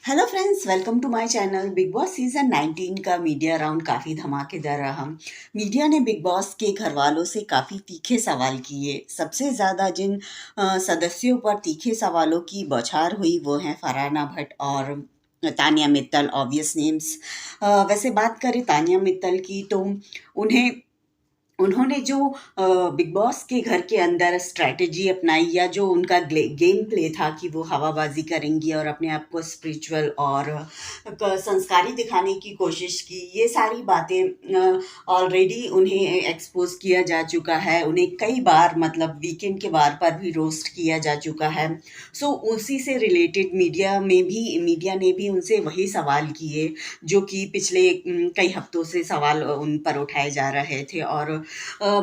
Hello friends, welcome to my channel. Big boss season 19 का media round काफ़ी धमाकेदार रहा। मीडिया ने बिग बॉस के घर वालों से काफ़ी तीखे सवाल किए। सबसे ज़्यादा जिन सदस्यों पर तीखे सवालों की बौछार हुई वो हैं फरहाना भट्ट और तानिया मित्तल, ऑब्वियस नेम्स। वैसे बात करें तानिया मित्तल की तो उन्हें उन्होंने जो बिग बॉस के घर के अंदर स्ट्रैटेजी अपनाई या जो उनका गेम प्ले था कि वो हवाबाजी करेंगी और अपने आप को स्पिरिचुअल और संस्कारी दिखाने की कोशिश की, ये सारी बातें ऑलरेडी उन्हें एक्सपोज किया जा चुका है। उन्हें कई बार मतलब वीकेंड के बार पर भी रोस्ट किया जा चुका है। सो उसी से रिलेटेड मीडिया ने भी उनसे वही सवाल किए जो कि पिछले कई हफ्तों से सवाल उन पर उठाए जा रहे थे। और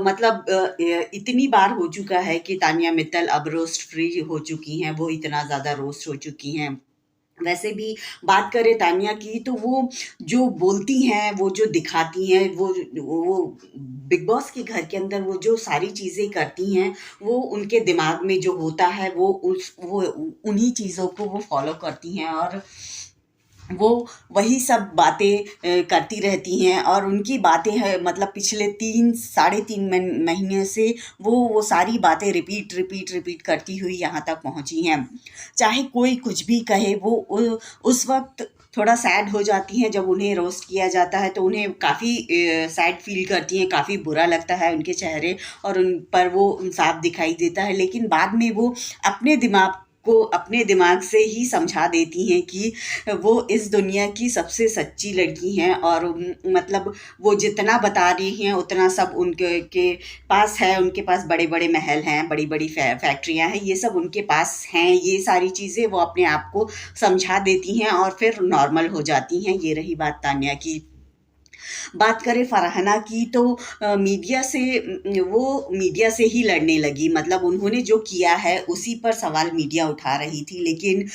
मतलब इतनी बार हो चुका है कि तानिया मित्तल अब रोस्ट फ्री हो चुकी हैं, वो इतना ज़्यादा रोस्ट हो चुकी हैं। वैसे भी बात करें तानिया की तो वो जो बोलती हैं, वो जो दिखाती हैं, वो बिग बॉस के घर के अंदर वो जो सारी चीज़ें करती हैं, वो उनके दिमाग में जो होता है वो उन्हीं चीज़ों को वो फॉलो करती हैं और वो वही सब बातें करती रहती हैं। और उनकी बातें हैं मतलब पिछले 3 साढ़े 3 महीने से वो सारी बातें रिपीट करती हुई यहाँ तक पहुँची हैं। चाहे कोई कुछ भी कहे, वो उस वक़्त थोड़ा सैड हो जाती हैं जब उन्हें रोस्ट किया जाता है, तो उन्हें काफ़ी सैड फ़ील करती हैं, काफ़ी बुरा लगता है उनके चेहरे और उन पर वो साफ दिखाई देता है। लेकिन बाद में वो अपने दिमाग को अपने दिमाग से ही समझा देती हैं कि वो इस दुनिया की सबसे सच्ची लड़की हैं। और मतलब वो जितना बता रही हैं उतना सब उनके के पास है। उनके पास बड़े-बड़े महल हैं, बड़ी-बड़ी फैक्ट्रियाँ हैं, ये सब उनके पास हैं। ये सारी चीज़ें वो अपने आप को समझा देती हैं और फिर नॉर्मल हो जाती हैं। ये रही बात तान्या की। बात करें फरहाना की तो वो मीडिया से ही लड़ने लगी। मतलब उन्होंने जो किया है उसी पर सवाल मीडिया उठा रही थी। लेकिन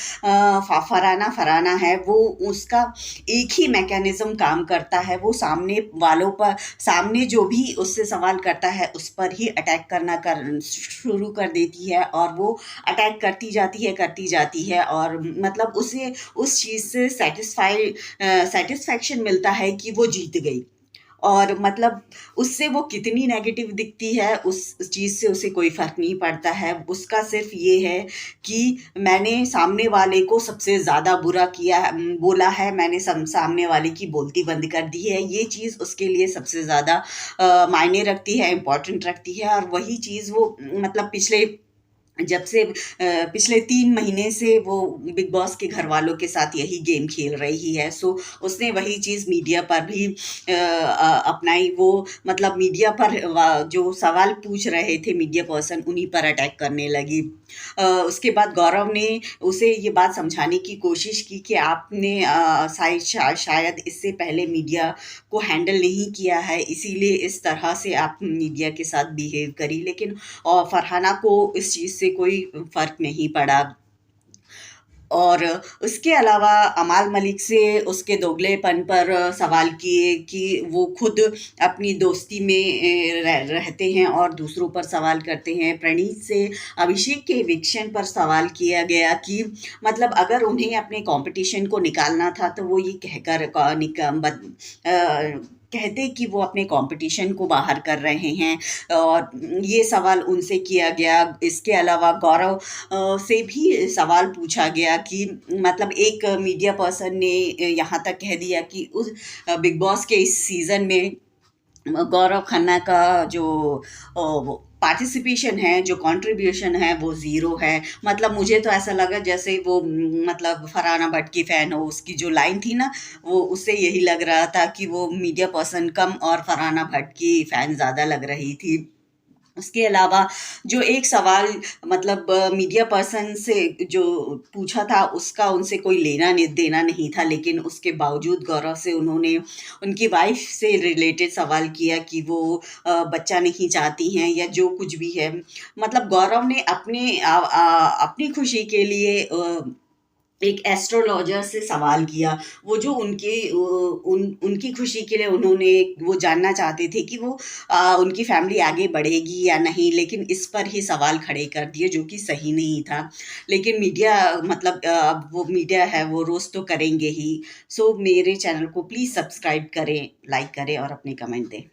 फरहाना है वो, उसका एक ही मैकेनिज्म काम करता है। वो सामने जो भी उससे सवाल करता है उस पर ही अटैक करना शुरू कर देती है और वो अटैक करती जाती है और मतलब उसे उस चीज़ से सेटिस्फैक्शन मिलता है कि वो जीत गई। और मतलब उससे वो कितनी नेगेटिव दिखती है, उस चीज़ से उसे कोई फ़र्क नहीं पड़ता है। उसका सिर्फ़ ये है कि मैंने सामने वाले को सबसे ज़्यादा बुरा बोला है, मैंने सामने वाले की बोलती बंद कर दी है। ये चीज़ उसके लिए सबसे ज़्यादा मायने रखती है, इम्पोर्टेंट रखती है। और वही चीज़ वो मतलब पिछले 3 महीने से वो बिग बॉस के घर वालों के साथ यही गेम खेल रही है। सो उसने वही चीज़ मीडिया पर भी अपनाई। वो मतलब मीडिया पर जो सवाल पूछ रहे थे मीडिया पर्सन, उन्हीं पर अटैक करने लगी। उसके बाद गौरव ने उसे ये बात समझाने की कोशिश की कि आपने शायद इससे पहले मीडिया को हैंडल नहीं किया है, इसीलिए इस तरह से आप मीडिया के साथ बिहेव करी। लेकिन फरहाना को इस चीज़ से कोई फ़र्क नहीं पड़ा। और उसके अलावा अमाल मलिक से उसके दोगलेपन पर सवाल किए कि वो खुद अपनी दोस्ती में रहते हैं और दूसरों पर सवाल करते हैं। प्रणीत से अभिषेक के इविक्शन पर सवाल किया गया कि मतलब अगर उन्हें अपने कंपटीशन को निकालना था तो वो ये कहकर कहते कि वो अपने कंपटीशन को बाहर कर रहे हैं। और ये सवाल उनसे किया गया। इसके अलावा गौरव से भी सवाल पूछा गया कि मतलब एक मीडिया पर्सन ने यहाँ तक कह दिया कि उस बिग बॉस के इस सीज़न में गौरव खन्ना का जो पार्टिसिपेशन है, जो कंट्रीब्यूशन है, वो ज़ीरो है। मतलब मुझे तो ऐसा लगा जैसे वो मतलब फरहाना भट्ट की फ़ैन हो। उसकी जो लाइन थी ना, वो उससे यही लग रहा था कि वो मीडिया पर्सन कम और फरहाना भट्ट की फ़ैन ज़्यादा लग रही थी। उसके अलावा जो एक सवाल मतलब मीडिया पर्सन से जो पूछा था उसका उनसे कोई लेना देना नहीं था, लेकिन उसके बावजूद गौरव से उन्होंने उनकी वाइफ से रिलेटेड सवाल किया कि वो बच्चा नहीं चाहती हैं या जो कुछ भी है। मतलब गौरव ने अपनी खुशी के लिए एक एस्ट्रोलॉजर से सवाल किया। वो जो उनकी खुशी के लिए उन्होंने वो जानना चाहते थे कि वो उनकी फैमिली आगे बढ़ेगी या नहीं, लेकिन इस पर ही सवाल खड़े कर दिए जो कि सही नहीं था। लेकिन मीडिया मतलब अब वो मीडिया है वो रोज़ तो करेंगे ही। सो मेरे चैनल को प्लीज़ सब्सक्राइब करें, लाइक करें और अपने कमेंट दें।